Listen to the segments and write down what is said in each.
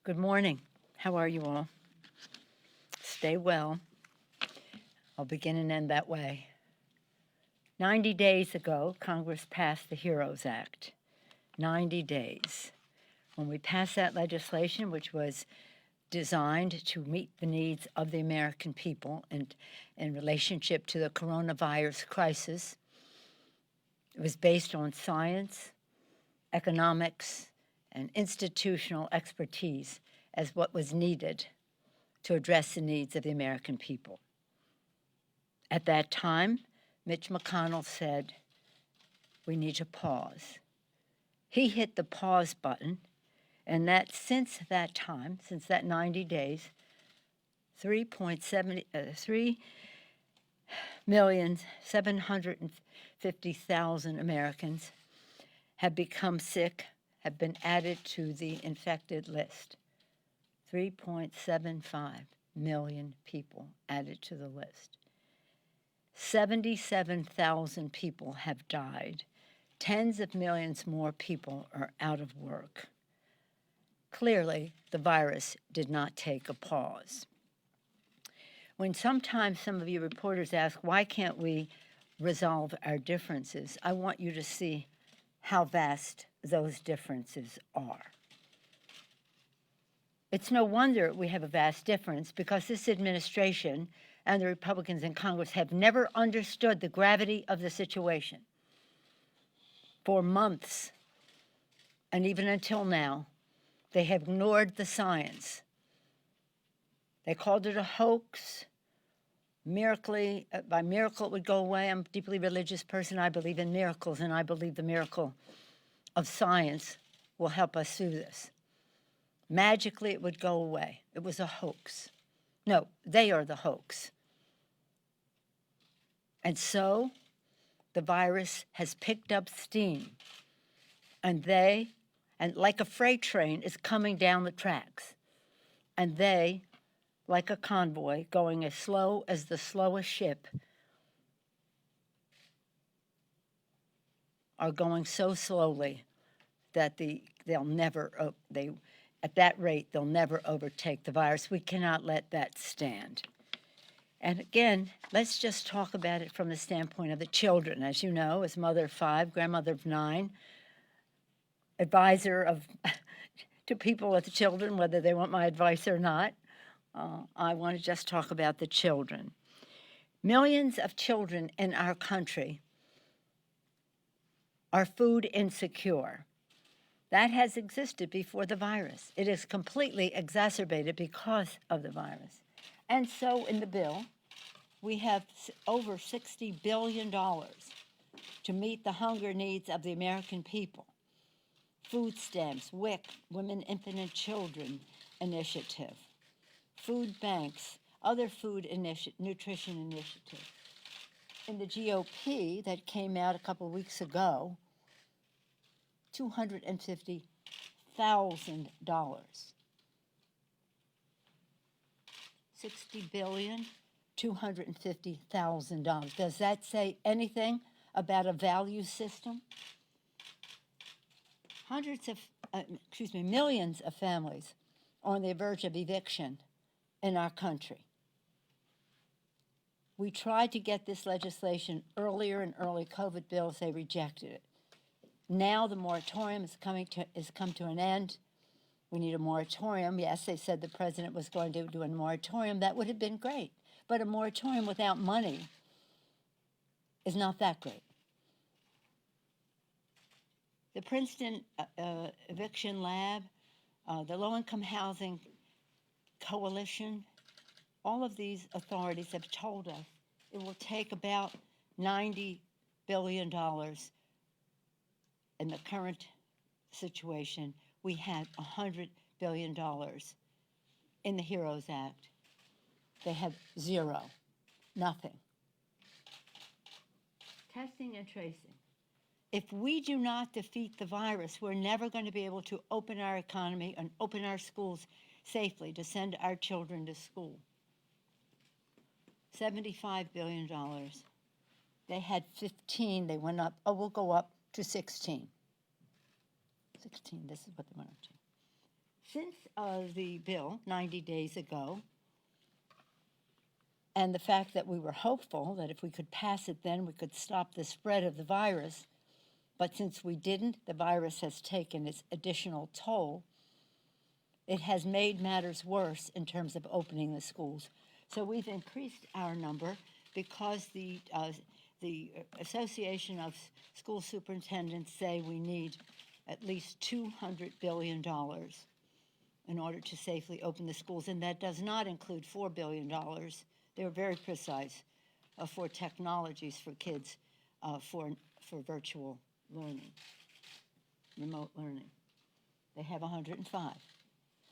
Good morning. How are you all? Stay well. I'll begin and end that way. 90 days ago, Congress passed the HEROES Act. 90 days. When we passed that legislation, which was designed to meet the needs of the American people and in relationship to the coronavirus crisis, it was based on science, economics, and institutional expertise as what was needed to address the needs of the American people. At that time, Mitch McConnell said, we need to pause. He hit the pause button, and that since that time, since that 90 days, 3,750,000 Americans have become sick, have been added to the infected list. 3.75 million people added to the list. 77,000 people have died. Tens of millions more people are out of work. Clearly, the virus did not take a pause. When sometimes some of you reporters ask, why can't we resolve our differences? I want you to see how vast those differences are. It's no wonder we have a vast difference because this administration and the Republicans in Congress have never understood the gravity of the situation. For months, and even until now, they have ignored the science. They called it a hoax. By miracle it would go away. I'm a deeply religious person. I believe in miracles, and I believe the miracle of science will help us through this. Magically, it would go away. It was a hoax. No, they are the hoax. And so, the virus has picked up steam, and like a freight train, is coming down the tracks. And they, like a convoy, going as slow as the slowest ship, are going so slowly that at that rate, they'll never overtake the virus. We cannot let that stand. And again, let's just talk about it from the standpoint of the children. As you know, as mother of 5, grandmother of 9, advisor to people with children, whether they want my advice or not, I want to just talk about the children. Millions of children in our country are food insecure. That has existed before the virus. It is completely exacerbated because of the virus. And so in the bill, we have over $60 billion to meet the hunger needs of the American people. Food stamps, WIC, Women, Infant, and Children Initiative, food banks, other food nutrition initiatives. In the GOP that came out a couple weeks ago, $250,000. $60 billion, $250,000. Does that say anything about a value system? Millions of families are on the verge of eviction in our country. We tried to get this legislation earlier in early COVID bills. They rejected it. Now the moratorium has come to an end. We need a moratorium. Yes, they said the president was going to do a moratorium. That would have been great. But a moratorium without money is not that great. The Princeton Eviction Lab, the Low-Income Housing Coalition, all of these authorities have told us it will take about $90 billion in the current situation. We had $100 billion in the HEROES Act. They have zero, nothing. Testing and tracing. If we do not defeat the virus, we're never going to be able to open our economy and open our schools safely to send our children to school. $75 billion. They had 15, they went up, we'll go up to 16. 16, this is what they went up to. since the bill 90 days ago, and the fact that we were hopeful that if we could pass it then we could stop the spread of the virus, but since we didn't, the virus has taken its additional toll. It has made matters worse in terms of opening the schools. So we've increased our number because the Association of School Superintendents say we need at least $200 billion in order to safely open the schools, and that does not include $4 billion. They're very precise for technologies for kids for virtual learning, remote learning. They have 105.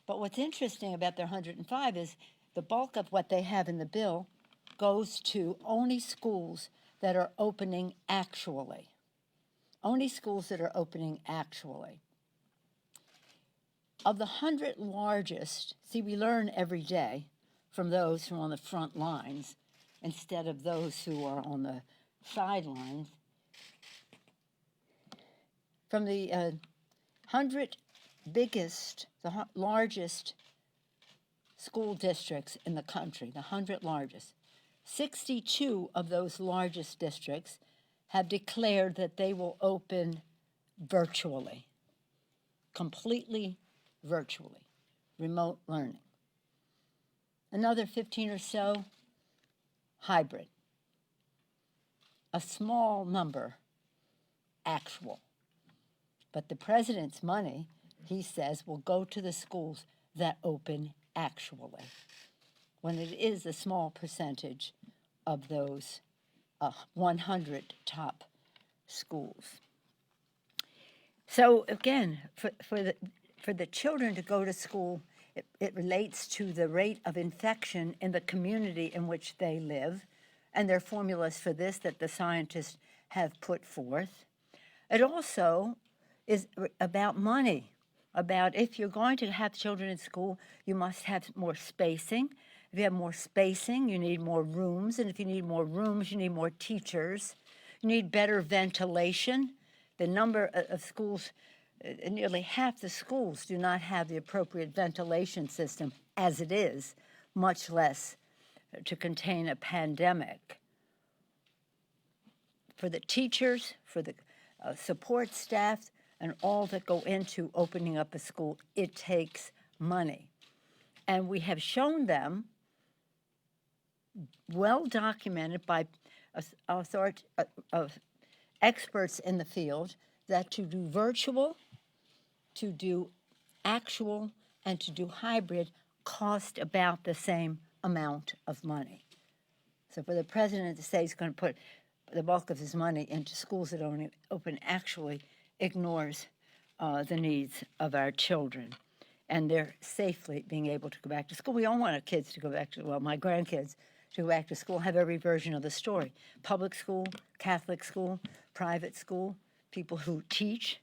But what's interesting about their 105 is the bulk of what they have in the bill goes to only schools that are opening actually. Only schools that are opening actually. Of the 100 largest, see, we learn every day from those who are on the front lines instead of those who are on the sidelines. From the 100 biggest, the largest school districts in the country, the 100 largest, 62 of those largest districts have declared that they will open virtually, completely virtually, remote learning. Another 15 or so, hybrid. A small number, actual. But the president's money, he says, will go to the schools that open actually, when it is a small percentage of those 100 top schools. So again, for the children to go to school, it relates to the rate of infection in the community in which they live, and there are formulas for this that the scientists have put forth. It also is about money, about if you're going to have children in school, you must have more spacing. If you have more spacing, you need more rooms, and if you need more rooms, you need more teachers. You need better ventilation. The number of schools, nearly half the schools do not have the appropriate ventilation system as it is, much less to contain a pandemic. For the teachers, for the support staff, and all that go into opening up a school, it takes money. And we have shown them, well documented by experts in the field, that to do virtual, to do actual, and to do hybrid cost about the same amount of money. So for the president to say he's going to put the bulk of his money into schools that only open actually ignores the needs of our children and their safely being able to go back to school. We all want our kids to go back to, well, my grandkids to go back to school, have every version of the story. Public school, Catholic school, private school, people who teach,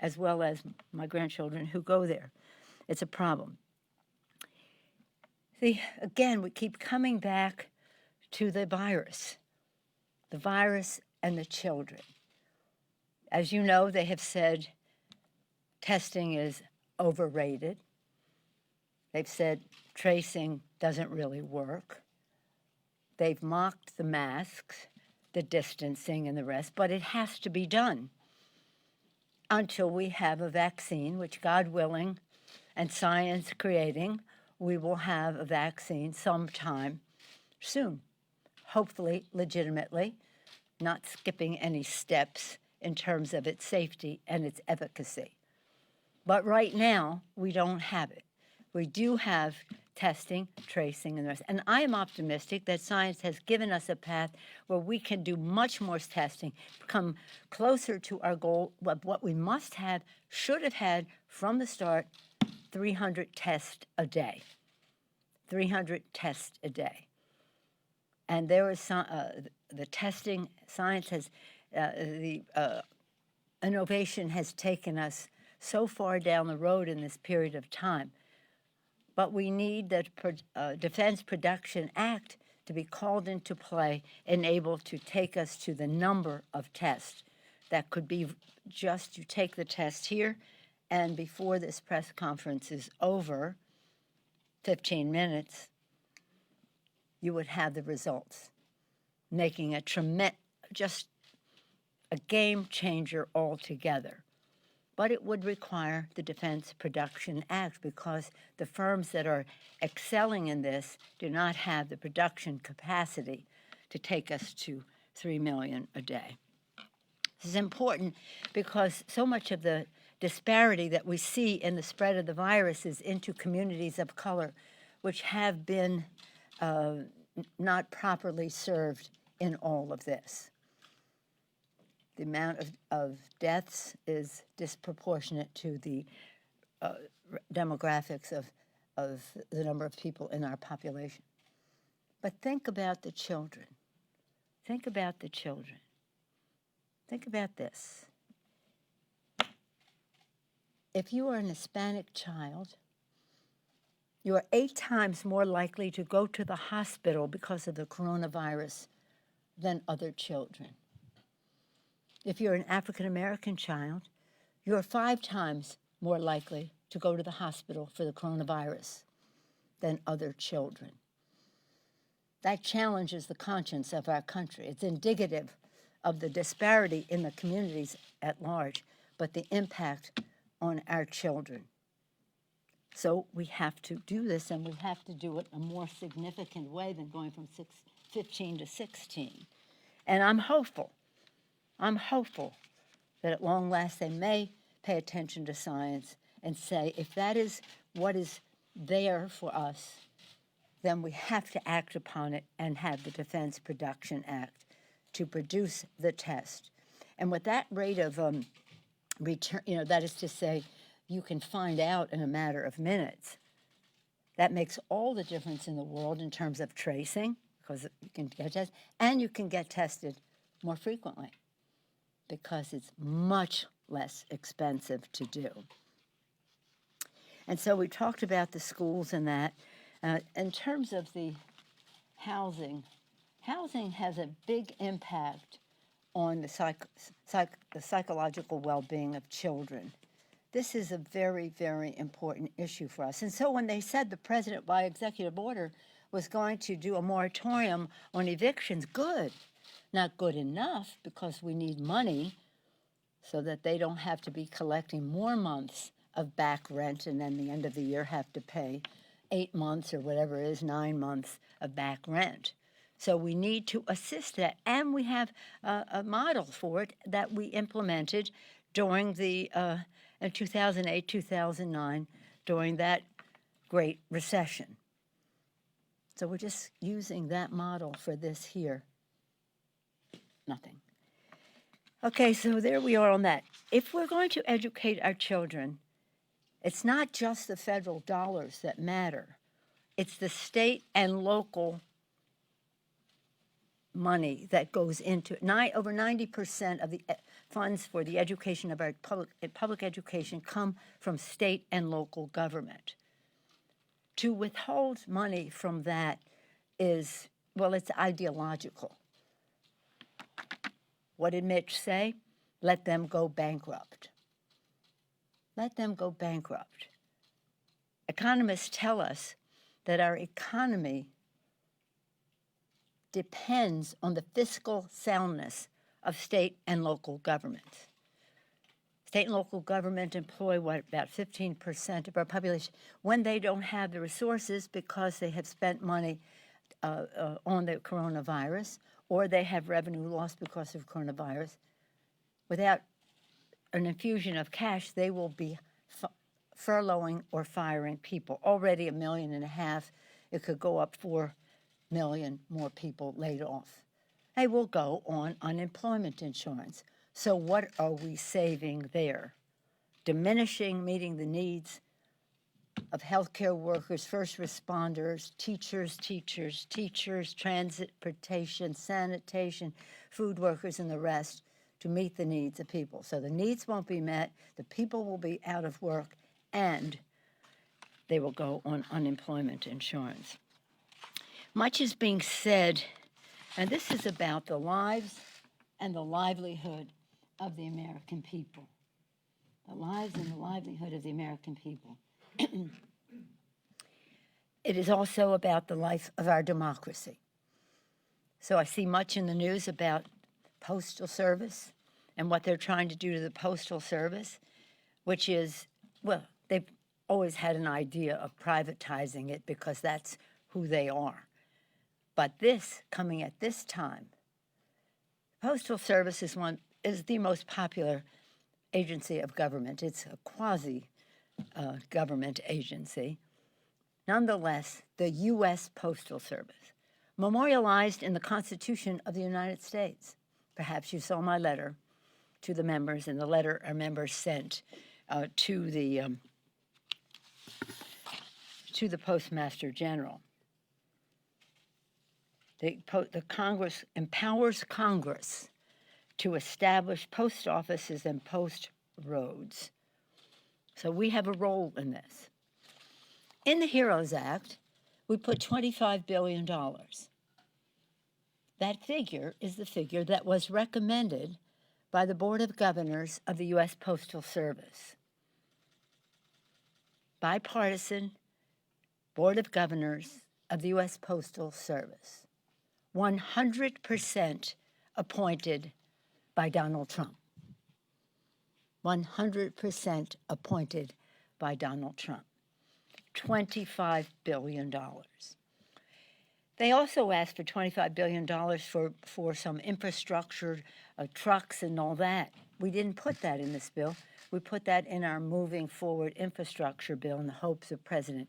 as well as my grandchildren who go there. It's a problem. See, again, we keep coming back to the virus and the children. As you know, they have said testing is overrated. They've said tracing doesn't really work. They've mocked the masks, the distancing, and the rest, but it has to be done until we have a vaccine, which, God willing, and science creating, we will have a vaccine sometime soon, hopefully legitimately, not skipping any steps in terms of its safety and its efficacy. But right now, we don't have it. We do have testing, tracing, and the rest. And I am optimistic that science has given us a path where we can do much more testing, come closer to our goal of what we must have, should have had from the start, 300 tests a day. 300 tests a day. And there is the testing, science has, innovation has taken us so far down the road in this period of time. But we need the Defense Production Act to be called into play and able to take us to the number of tests that could be just you take the test here And before this press conference is over, 15 minutes, you would have the results, making just a game changer altogether. But it would require the Defense Production Act because the firms that are excelling in this do not have the production capacity to take us to 3 million a day. This is important because so much of the disparity that we see in the spread of the virus is into communities of color, which have been not properly served in all of this. The amount of deaths is disproportionate to the demographics of the number of people in our population. But think about the children. Think about the children. Think about this. If you are an Hispanic child, you are 8 times more likely to go to the hospital because of the coronavirus than other children. If you're an African American child, you're 5 times more likely to go to the hospital for the coronavirus than other children. That challenges the conscience of our country. It's indicative of the disparity in the communities at large, but the impact on our children. So we have to do this, and we have to do it in a more significant way than going from 15 to 16. And I'm hopeful that at long last they may pay attention to science and say, if that is what is there for us, then we have to act upon it and have the Defense Production Act to produce the test. And with that rate of return, that is to say, you can find out in a matter of minutes. That makes all the difference in the world in terms of tracing, because you can get tested, and you can get tested more frequently, because it's much less expensive to do. And so we talked about the schools and that. In terms of the housing has a big impact on the psychological well-being of children. This is a very, very important issue for us. And so when they said the president, by executive order, was going to do a moratorium on evictions, good. Not good enough, because we need money so that they don't have to be collecting more months of back rent and then the end of the year have to pay 8 months or whatever it is, 9 months of back rent. So we need to assist that, and we have a model for it that we implemented during the in 2008, 2009, during that Great Recession. So we're just using that model for this here. Nothing. Okay, so there we are on that. If we're going to educate our children, it's not just the federal dollars that matter. It's the state and local money that goes into it. Over 90% of the funds for the education of our public education come from state and local government. To withhold money from that is, well, it's ideological. What did Mitch say? Let them go bankrupt. Let them go bankrupt. Economists tell us that our economy depends on the fiscal soundness of state and local governments. State and local government employ, about 15% of our population when they don't have the resources because they have spent money on the coronavirus, or they have revenue loss because of coronavirus. Without an infusion of cash, they will be furloughing or firing people. Already 1.5 million. It could go up 4 million more people laid off. They will go on unemployment insurance. So what are we saving there? Diminishing meeting the needs of healthcare workers, first responders, teachers, transportation, sanitation, food workers, and the rest to meet the needs of people. So the needs won't be met, the people will be out of work, and they will go on unemployment insurance. Much is being said, and this is about the lives and the livelihood of the American people. the lives and the livelihood of the American people. It is also about the life of our democracy. So I see much in the news about Postal Service and what they're trying to do to the Postal Service, which is, well, they've always had an idea of privatizing it because that's who they are. But this, coming at this time, Postal Service is the most popular agency of government. It's a quasi-government agency. Nonetheless, the U.S. Postal Service, memorialized in the Constitution of the United States. Perhaps you saw my letter to the members, and the letter our members sent to the Postmaster General. The Congress empowers Congress to establish post offices and post roads. So we have a role in this. In the HEROES Act, we put $25 billion. That figure is the figure that was recommended by the Board of Governors of the U.S. Postal Service. Bipartisan Board of Governors of the U.S. Postal Service. 100% appointed by Donald Trump. 100% appointed by Donald Trump. $25 billion. They also asked for $25 billion for some infrastructure, trucks and all that. We didn't put that in this bill. We put that in our moving forward infrastructure bill in the hopes the president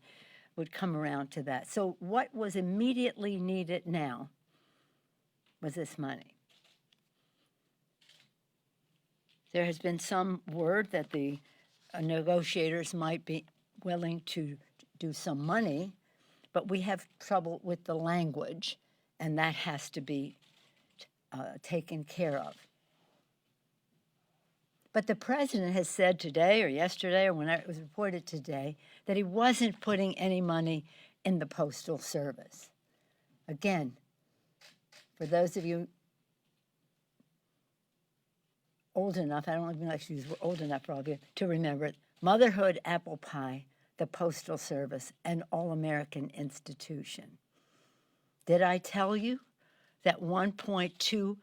would come around to that. So what was immediately needed now was this money. There has been some word that the negotiators might be willing to do some money, but we have trouble with the language, and that has to be taken care of. But the president has said today or yesterday or when it was reported today that he wasn't putting any money in the Postal Service. Again, for those of you old enough, I don't even like to use old enough for all of you, to remember it, motherhood, apple pie, the Postal Service, an all-American institution. Did I tell you that 1.2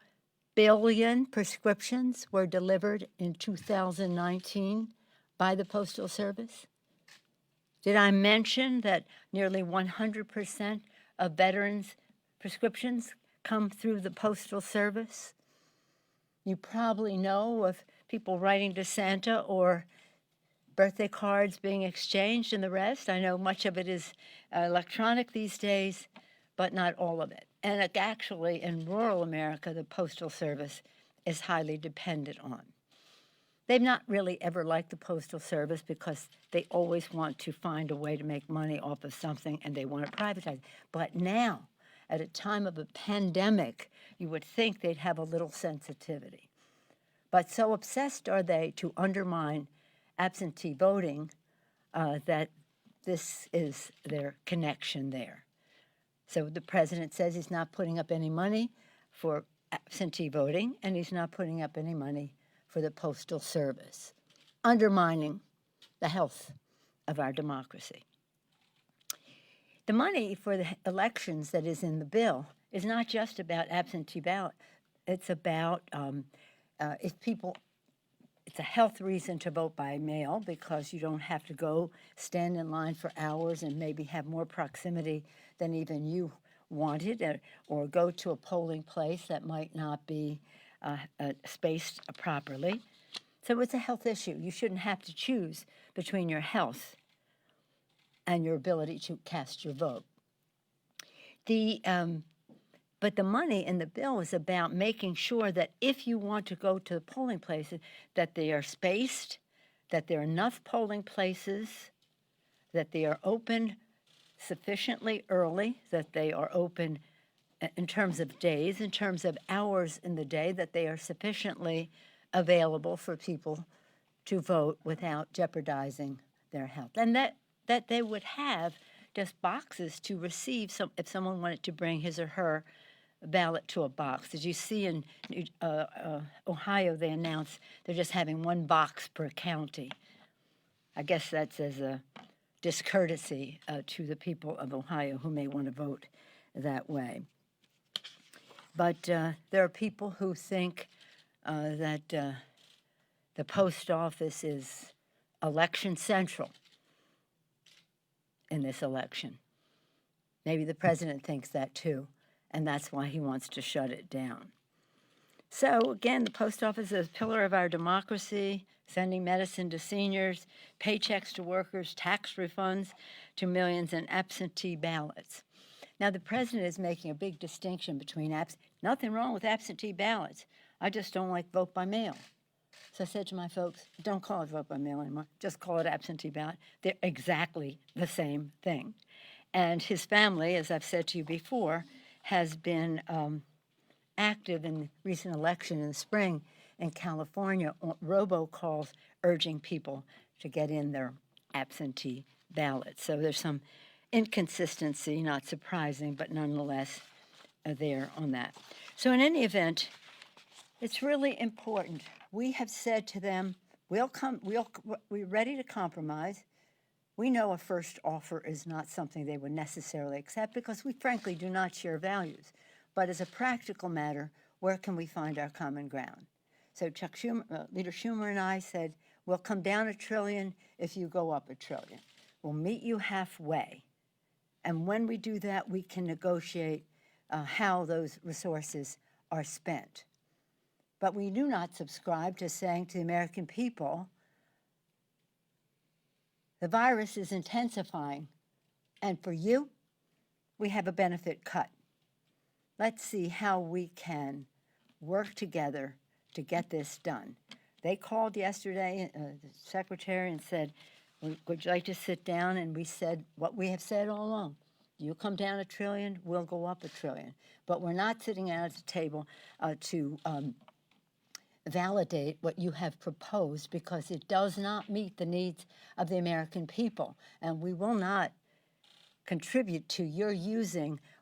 billion prescriptions were delivered in 2019 by the Postal Service? Did I mention that nearly 100% of veterans' prescriptions come through the Postal Service? You probably know of people writing to Santa or birthday cards being exchanged and the rest. I know much of it is electronic these days, but not all of it. And actually, in rural America, the Postal Service is highly dependent on. They've not really ever liked the Postal Service because they always want to find a way to make money off of something and they want to privatize. But now, at a time of a pandemic, you would think they'd have a little sensitivity. But so obsessed are they to undermine absentee voting that this is their connection there. So the president says he's not putting up any money for absentee voting, and he's not putting up any money for the Postal Service, undermining the health of our democracy. The money for the elections that is in the bill is not just about absentee ballot. It's about it's a health reason to vote by mail because you don't have to go stand in line for hours and maybe have more proximity than even you wanted, or go to a polling place that might not be spaced properly. So it's a health issue. You shouldn't have to choose between your health and your ability to cast your vote. But the money in the bill is about making sure that if you want to go to the polling places, that they are spaced, that there are enough polling places, that they are open sufficiently early, that they are open in terms of days, in terms of hours in the day, that they are sufficiently available for people to vote without jeopardizing their health. And that they would have just boxes to receive if someone wanted to bring his or her ballot to a box. Did you see in Ohio they announced they're just having one box per county? I guess that's as a discourtesy to the people of Ohio who may want to vote that way. But there are people who think that the post office is election central in this election. Maybe the president thinks that too, and that's why he wants to shut it down. So again, the post office is a pillar of our democracy, sending medicine to seniors, paychecks to workers, tax refunds to millions, and absentee ballots. Now, the president is making a big distinction between nothing wrong with absentee ballots. I just don't like vote by mail. So I said to my folks, don't call it vote by mail anymore. Just call it absentee ballot. They're exactly the same thing. And his family, as I've said to you before, has been active in the recent election in the spring in California, robocalls urging people to get in their absentee ballots. So there's some inconsistency, not surprising, but nonetheless there on that. So in any event, it's really important. We have said to them, we're ready to compromise. We know a first offer is not something they would necessarily accept because we frankly do not share values. But as a practical matter, where can we find our common ground? So Leader Schumer and I said, we'll come down $1 trillion if you go up $1 trillion. We'll meet you halfway. And when we do that, we can negotiate how those resources are spent. But we do not subscribe to saying to the American people, the virus is intensifying, and for you, we have a benefit cut. Let's see how we can work together to get this done. They called yesterday, the secretary, and said, would you like to sit down? And we said what we have said all along. You come down $1 trillion, we'll go up $1 trillion. But we're not sitting down at the table to validate what you have proposed because it does not meet the needs of the American people. And we will not contribute to your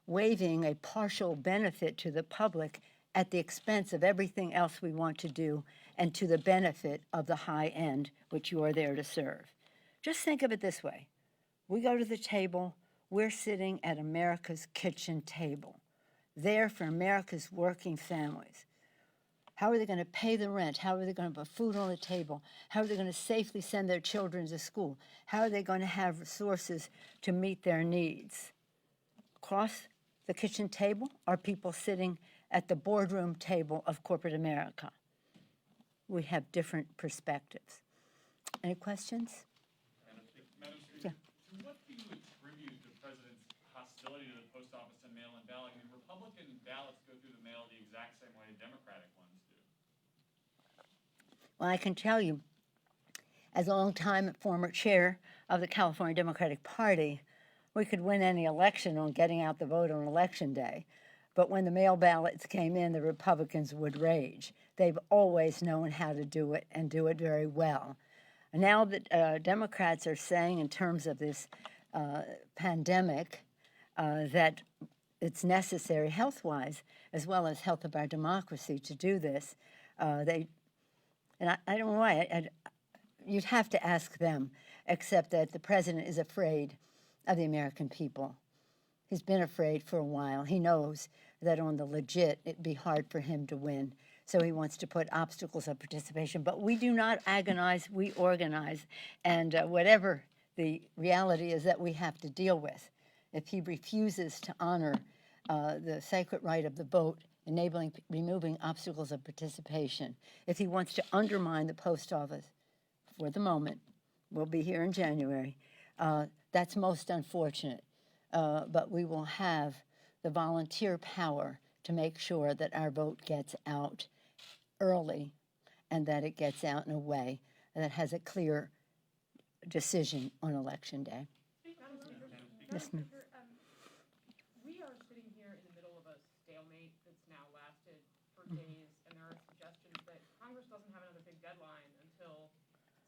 waiving a partial benefit to the public at the expense of everything else we want to do and to the benefit of the high end, which you are there to serve. Just think of it this way. We go to the table, we're sitting at America's kitchen table, there for America's working families. How are they going to pay the rent? How are they going to put food on the table? How are they going to safely send their children to school? How are they going to have resources to meet their needs? Across the kitchen table are people sitting at the boardroom table of corporate America. We have different perspectives. Any questions? Madam Speaker, to what do you attribute the president's hostility to the post office and mail-in ballot? I mean, Republican ballots go through the mail the exact same way Democratic ones do. Well, I can tell you, as a long-time former chair of the California Democratic Party, we could win any election on getting out the vote on election day. But when the mail ballots came in, the Republicans would rage. They've always known how to do it and do it very well. And now that Democrats are saying in terms of this pandemic that it's necessary health-wise as well as health of our democracy to do this, I don't know why, you'd have to ask them, except that the president is afraid of the American people. He's been afraid for a while. He knows that on the legit, it'd be hard for him to win. So he wants to put obstacles of participation. But we do not agonize, we organize. And whatever the reality is that we have to deal with, if he refuses to honor the sacred right of the vote, removing obstacles of participation, if he wants to undermine the post office for the moment, we'll be here in January, that's most unfortunate. But we will have the volunteer power to make sure that our vote gets out early and that it gets out in a way that has a clear decision on Election Day. Yes, ma'am. We are sitting here in the middle of a stalemate that's now lasted for days, and there are suggestions that Congress doesn't have another big deadline until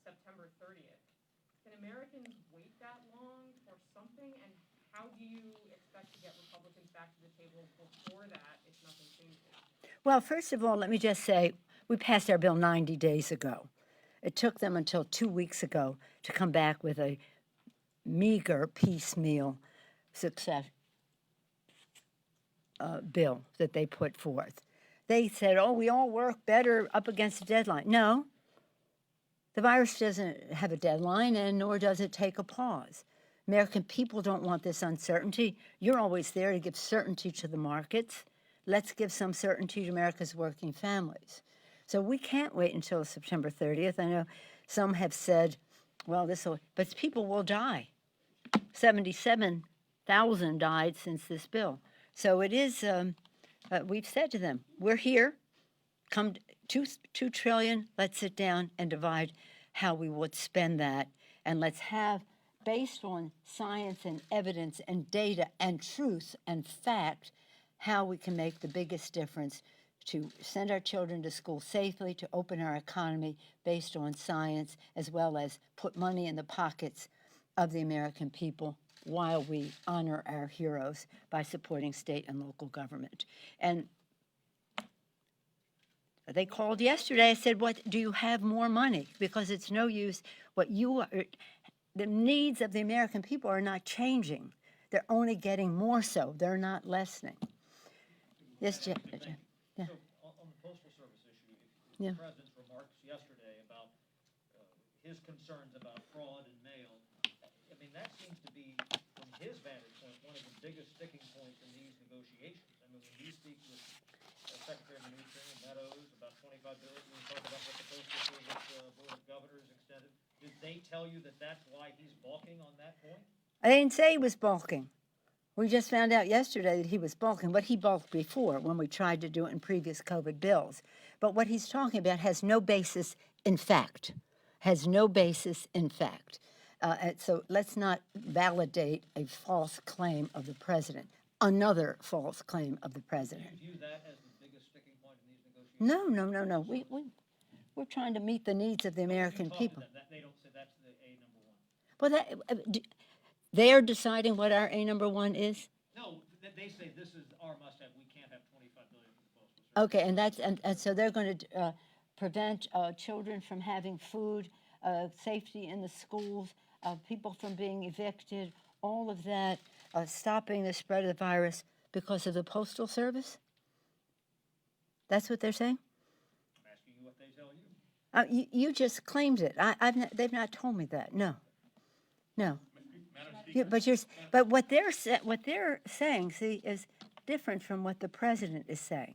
September 30th. Can Americans wait that long for something? And how do you expect to get Republicans back to the table before that if nothing changes? Well, first of all, let me just say, we passed our bill 90 days ago. It took them until 2 weeks ago to come back with a meager piecemeal success bill that they put forth. They said, oh, we all work better up against the deadline. No, the virus doesn't have a deadline, and nor does it take a pause. American people don't want this uncertainty. You're always there to give certainty to the markets. Let's give some certainty to America's working families. So we can't wait until September 30th. I know some have said, well, but people will die. 77,000 died since this bill. So it is, we've said to them, we're here, come $2 trillion, let's sit down and divide how we would spend that. And let's have, based on science and evidence and data and truth and fact, how we can make the biggest difference to send our children to school safely, to open our economy based on science, as well as put money in the pockets of the American people while we honor our heroes by supporting state and local government. And they called yesterday. I said, what, do you have more money? Because it's no use. The needs of the American people are not changing. They're only getting more so. They're not lessening. Yes, Jim. Yeah. So on the Postal Service issue, Yeah. the President's remarks yesterday about his concerns about fraud in mail, I mean, that seems to be, from his vantage point, one of the biggest sticking points in these negotiations. I mean, when you speak with Secretary Mnuchin and Meadows about $25 billion, we talk about what the Postal Service Board of Governors extended, did they tell you that that's why he's balking on that point? I didn't say he was balking. We just found out yesterday that he was balking, but he balked before when we tried to do it in previous COVID bills. But what he's talking about has no basis in fact, has no basis in fact. And so let's not validate a false claim of the president, another false claim of the Do president. you view that as the biggest sticking point in these negotiations? No. We're trying to meet the needs of the American people. They don't say that's the A number one. Well, they're deciding what our A number one is? No, they say this is our must-have. We can't have $25 billion for the Postal Service. Okay, and so they're going to prevent children from having food, safety in the schools, people from being evicted, all of that, stopping the spread of the virus because of the Postal Service? That's what they're saying? I'm asking you what they tell you. You just claimed it. They've not told me that. No. Madam Speaker. But what they're saying, see, is different from what the president is saying.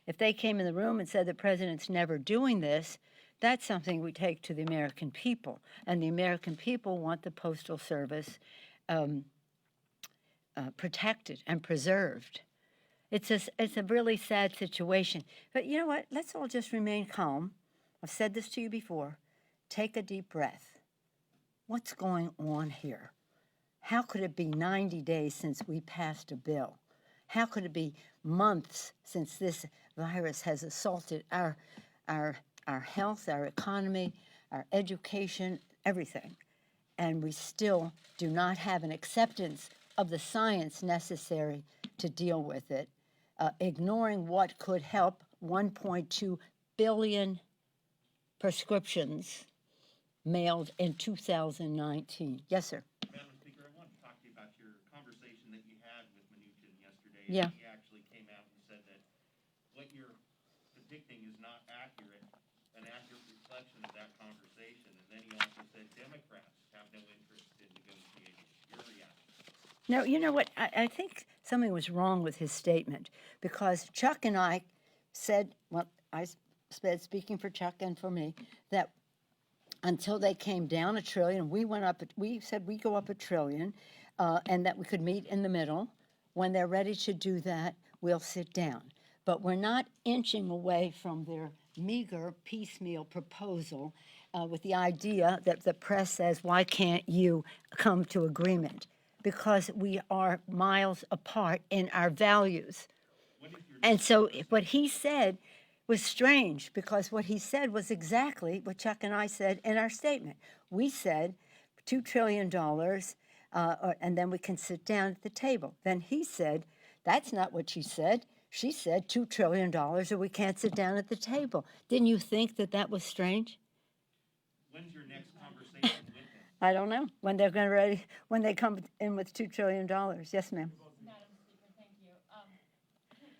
If they came in the room and said the president's never doing this, that's something we take to the American people, and the American people want the Postal Service protected and preserved. It's a really sad situation. But you know what? Let's all just remain calm. I've said this to you before. Take a deep breath. What's going on here? How could it be 90 days since we passed a bill? How could it be months since this virus has assaulted our health, our economy, our education, everything? And we still do not have an acceptance of the science necessary to deal with it, ignoring what could help 1.2 billion prescriptions mailed in 2019. Yes, sir. Madam Speaker, I wanted to talk to you about your conversation that you had with Mnuchin yesterday. Yeah. He actually came out and said that what you're predicting is not an accurate reflection of that conversation. And then he also said Democrats have no interest in negotiating. Your reaction? No, you know what? I think something was wrong with his statement because Chuck and I said, well, I said, speaking for Chuck and for me, that until they came down $1 trillion, we said we go up $1 trillion, and that we could meet in the middle. When they're ready to do that, we'll sit down. But we're not inching away from their meager piecemeal proposal with the idea that the press says, why can't you come to agreement? Because we are miles apart in our values. And so what he said was strange because what he said was exactly what Chuck and I said in our statement. We said $2 trillion and then we can sit down at the table. Then he said, that's not what she said. She said $2 trillion or we can't sit down at the table. Didn't you think that that was strange? When's your next conversation with him? I don't know. When they're going to ready, when they come in with $2 trillion. Yes, ma'am. Madam Speaker, thank you.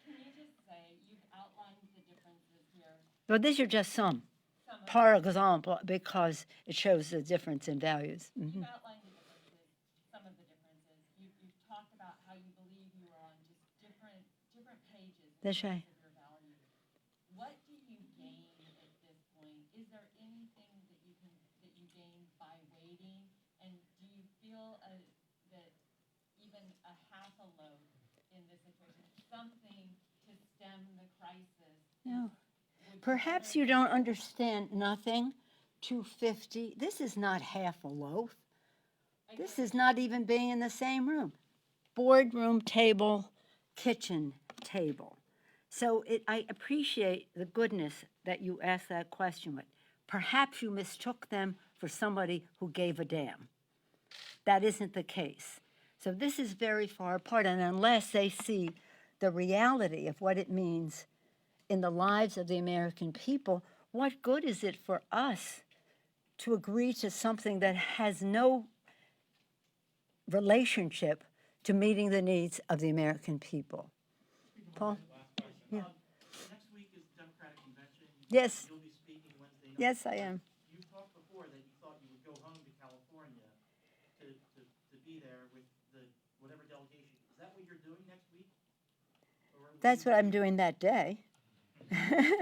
Can you just say, you've outlined the differences here, Well, these are just some. some of, Par exemple, because it shows the difference in values. you've outlined the differences, some of the differences. You've talked about how you believe you are on just different pages in That's terms right. of your values. What do you gain at this point? Is there anything that you gain by waiting? And do you feel that even a half a loaf in this situation, something to stem the crisis? No. would Perhaps better- you don't understand nothing. 250. This is not half a loaf. This is not even being in the same room. Boardroom table, kitchen table. So I appreciate the goodness that you asked that question with. Perhaps you mistook them for somebody who gave a damn. That isn't the case. So this is very far apart, and unless they see the reality of what it means in the lives of the American people, what good is it for us to agree to something that has no relationship to meeting the needs of the American people? Paul? Yeah. Next week is the Democratic Convention. Yes. You'll be speaking Wednesday night. Yes, I am. You talked before that you thought you would go home to California to be there with the whatever delegation. Is that what you're doing next week? Or will That's you- what I'm doing that day. Are you staying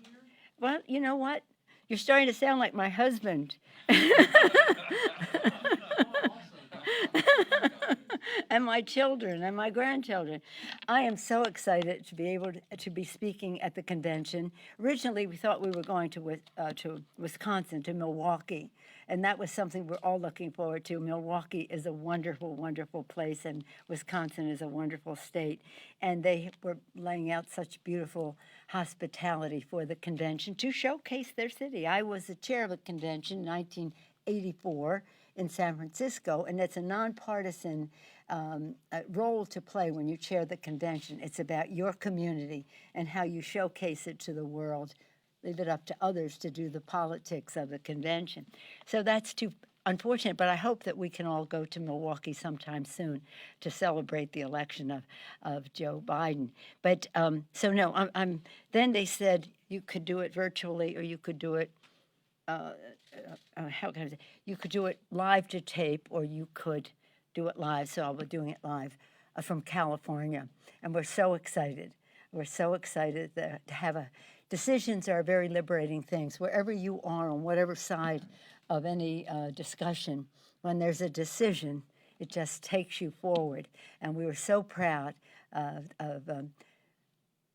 here? Well, you know what? You're starting to sound like my husband. And my children and my grandchildren. I am so excited to be able to be speaking at the convention. Originally, we thought we were going to Wisconsin, to Milwaukee, and that was something we're all looking forward to. Milwaukee is a wonderful, wonderful place, and Wisconsin is a wonderful state. And they were laying out such beautiful hospitality for the convention to showcase their city. I was the chair of a convention in 1984 in San Francisco, and it's a nonpartisan role to play when you chair the convention. It's about your community and how you showcase it to the world. Leave it up to others to do the politics of the convention. So that's too unfortunate, but I hope that we can all go to Milwaukee sometime soon to celebrate the election of Joe Biden. But so no, then they said you could do it virtually or you could do it how can I say? You could do it live to tape, or you could do it live. So I'll be doing it live from California, and we're so excited. We're so excited to have decisions are very liberating things. Wherever you are, on whatever side of any discussion, when there's a decision, it just takes you forward. And we were so proud of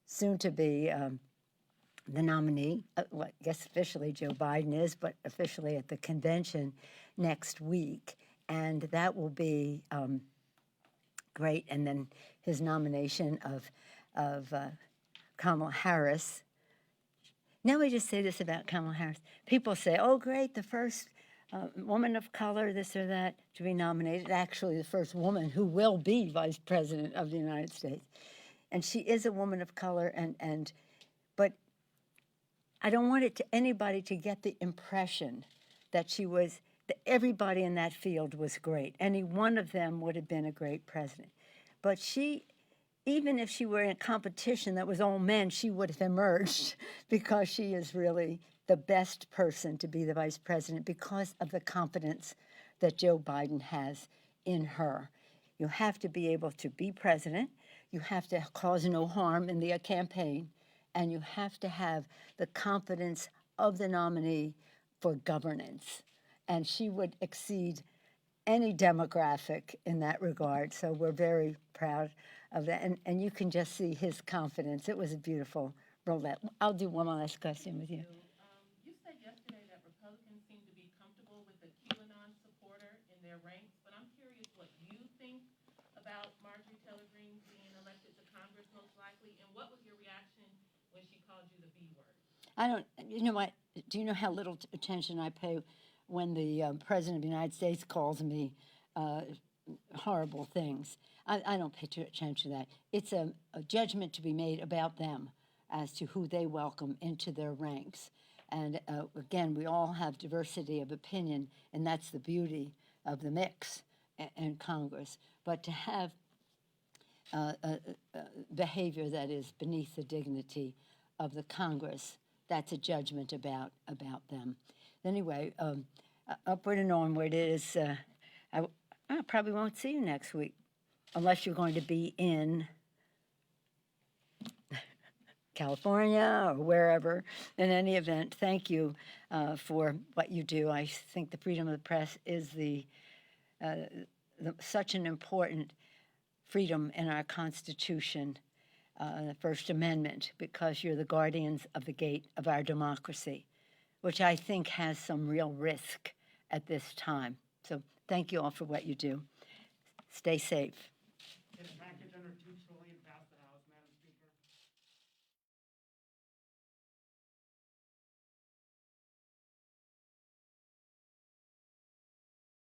soon to be. The nominee, well, I guess officially Joe Biden is, but officially at the convention next week. And that will be great. And then his nomination of Kamala Harris. Now we just say this about Kamala Harris. People say, oh, great, the first woman of color, this or that, to be nominated. Actually, the first woman who will be vice president of the United States. And she is a woman of color, but I don't want anybody to get the impression that that everybody in that field was great. Any one of them would have been a great president. But she, even if she were in a competition that was all men, she would have emerged because she is really the best person to be the vice president because of the confidence that Joe Biden has in her. You have to be able to be president. You have to cause no harm in the campaign. And you have to have the confidence of the nominee for governance. And she would exceed any demographic in that regard. So we're very proud of that. And you can just see his confidence. It was a beautiful roulette. I'll do one last question with you. You said yesterday that Republicans seem to be comfortable with a QAnon supporter in their ranks, but I'm curious what you think about Marjorie Taylor Greene being elected to Congress most likely, and what was your reaction when she called you the B word? I don't, you know what, do you know how little attention I pay when the President of the United States calls me horrible things. I don't pay too attention to that. It's a judgment to be made about them as to who they welcome into their ranks. And again, we all have diversity of opinion, and that's the beauty of the mix in Congress. But to have behavior that is beneath the dignity of the Congress, that's a judgment about them. Anyway, upward and onward is, I probably won't see you next week unless you're going to be in California or wherever. In any event, thank you for what you do. I think the freedom of the press is such an important freedom in our Constitution, the First Amendment, because you're the guardians of the gate of our democracy, which I think has some real risk at this time. So thank you all for what you do. Stay safe. Get a package under 2